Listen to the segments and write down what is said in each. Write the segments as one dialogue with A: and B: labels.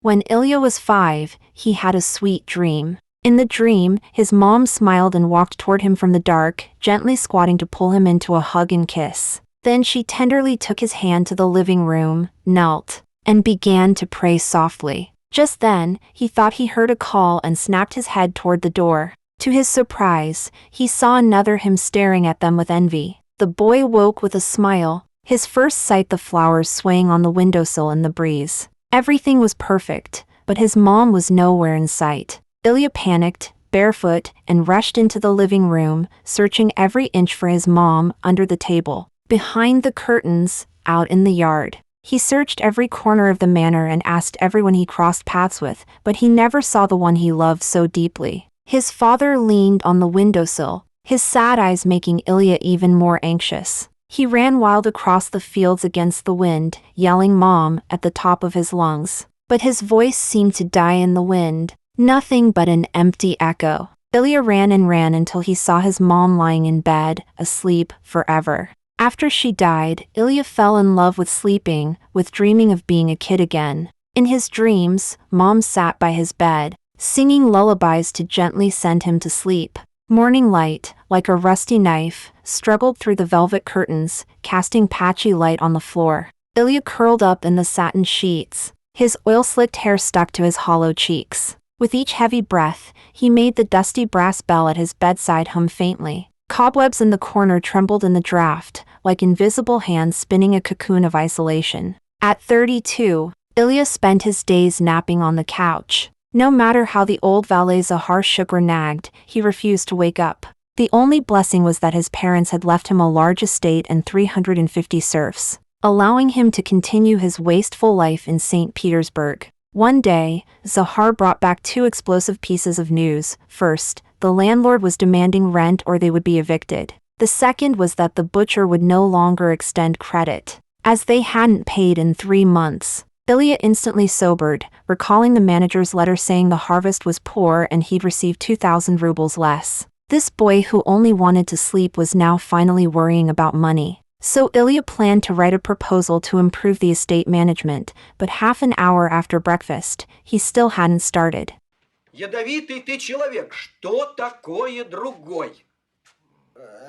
A: When Ilia was 5, he had a sweet dream. In the dream, his mom smiled and walked toward him from the dark, gently squatting to pull him into a hug and kiss. Then she tenderly took his hand to the living room, knelt, and began to pray softly. Just then, he thought he heard a call and snapped his head toward the door. To his surprise, he saw another him staring at them with envy. The boy woke with a smile, his first sight the flowers swaying on the windowsill in the breeze. Everything was perfect, but his mom was nowhere in sight. Ilia panicked, barefoot, and rushed into the living room, searching every inch for his mom, under the table, behind the curtains, out in the yard. He searched every corner of the manor and asked everyone he crossed paths with, but he never saw the one he loved so deeply. His father leaned on the windowsill, his sad eyes making Ilia even more anxious. He ran wild across the fields against the wind, yelling "Mom" at the top of his lungs. But his voice seemed to die in the wind, nothing but an empty echo. Ilia ran and ran until he saw his mom lying in bed, asleep forever. After she died, Ilia fell in love with sleeping, with dreaming of being a kid again. In his dreams, Mom sat by his bed, singing lullabies to gently send him to sleep. Morning light, like a rusty knife, struggled through the velvet curtains, casting patchy light on the floor. Ilia curled up in the satin sheets. His oil-slicked hair stuck to his hollow cheeks. With each heavy breath, he made the dusty brass bell at his bedside hum faintly. Cobwebs in the corner trembled in the draught, like invisible hands spinning a cocoon of isolation. At 32, Ilia spent his days napping on the couch. No matter how the old valet Zahar shook or nagged, he refused to wake up. The only blessing was that his parents had left him a large estate and 350 serfs, allowing him to continue his wasteful life in St. Petersburg. One day, Zahar brought back 2 explosive pieces of news. First, the landlord was demanding rent or they would be evicted. The second was that the butcher would no longer extend credit, as they hadn't paid in 3 months. Ilia instantly sobered, recalling the manager's letter saying the harvest was poor and he'd receive 2,000 rubles less. This boy who only wanted to sleep was now finally worrying about money. So Ilia planned to write a proposal to improve the estate management, but half an hour after breakfast, he still hadn't started.
B: Ядовитый ты человек, что такое другой?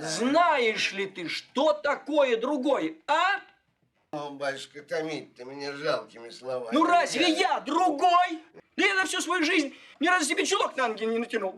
B: Знаешь ли ты, что такое другой, а?
C: О, батюшка, томить ты меня жалкими словами.
B: Ну разве я другой? Да я на всю свою жизнь ни разу себе чулок на ноги не натянул.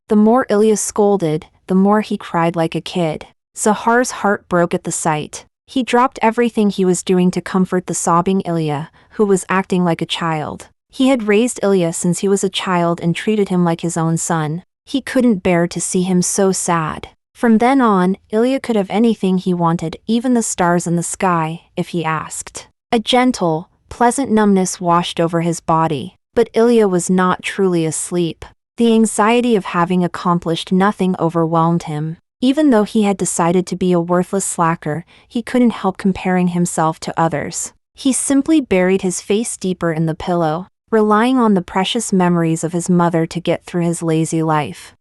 A: The more Ilia scolded, the more he cried like a kid. Zahar's heart broke at the sight. He dropped everything he was doing to comfort the sobbing Ilia, who was acting like a child. He had raised Ilia since he was a child and treated him like his own son. He couldn't bear to see him so sad. From then on, Ilia could have anything he wanted, even the stars in the sky, if he asked. A gentle, pleasant numbness washed over his body. But Ilia was not truly asleep. The anxiety of having accomplished nothing overwhelmed him. Even though he had decided to be a worthless slacker, he couldn't help comparing himself to others. He simply buried his face deeper in the pillow, relying on the precious memories of his mother to get through his lazy life.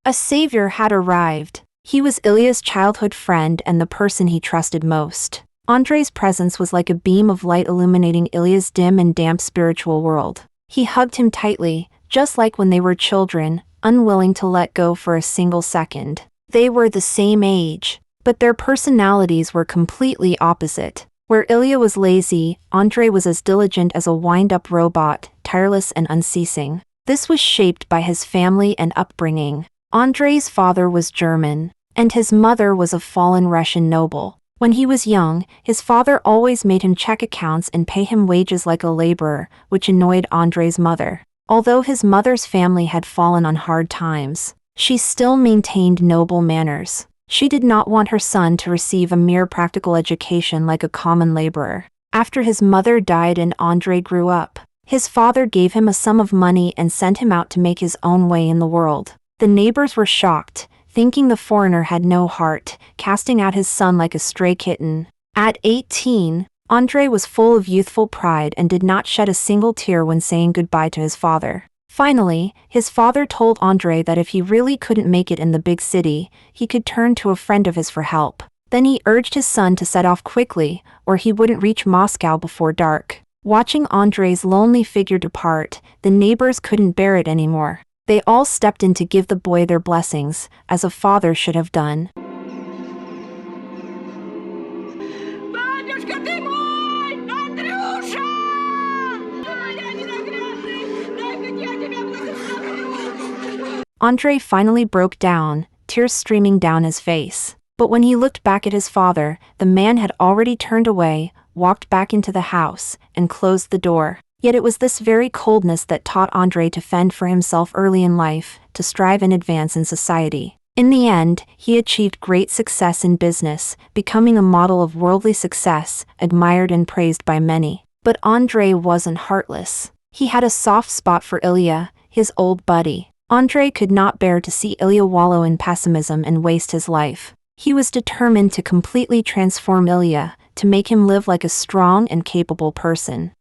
A: A savior had arrived. He was Ilia's childhood friend and the person he trusted most. Andrei's presence was like a beam of light illuminating Ilia's dim and damp spiritual world. He hugged him tightly, just like when they were children, unwilling to let go for a single second. They were the same age, but their personalities were completely opposite. Where Ilia was lazy, Andrei was as diligent as a wind-up robot, tireless and unceasing. This was shaped by his family and upbringing. Andrei's father was German, and his mother was a fallen Russian noble. When he was young, his father always made him check accounts and pay him wages like a laborer, which annoyed Andrei's mother. Although his mother's family had fallen on hard times, she still maintained noble manners. She did not want her son to receive a mere practical education like a common laborer. After his mother died and Andrei grew up, his father gave him a sum of money and sent him out to make his own way in the world. The neighbors were shocked, thinking the foreigner had no heart, casting out his son like a stray kitten. At 18, Andrei was full of youthful pride and did not shed a single tear when saying goodbye to his father. Finally, his father told Andrei that if he really couldn't make it in the big city, he could turn to a friend of his for help. Then he urged his son to set off quickly, or he wouldn't reach Moscow before dark. Watching Andrei's lonely figure depart, the neighbors couldn't bear it anymore. They all stepped in to give the boy their blessings, as a father should have done.
D: Батюшка ты мой, Андрюша! Моя ненаглядный, дай-ка я тебя благословлю!
A: Andrei finally broke down, tears streaming down his face. But when he looked back at his father, the man had already turned away, walked back into the house, and closed the door. Yet it was this very coldness that taught Andrei to fend for himself early in life, to strive and advance in society. In the end, he achieved great success in business, becoming a model of worldly success, admired and praised by many. But Andrei wasn't heartless. He had a soft spot for Ilia, his old buddy. Andrei could not bear to see Ilia wallow in pessimism and waste his life. He was determined to completely transform Ilia, to make him live like a strong and capable person.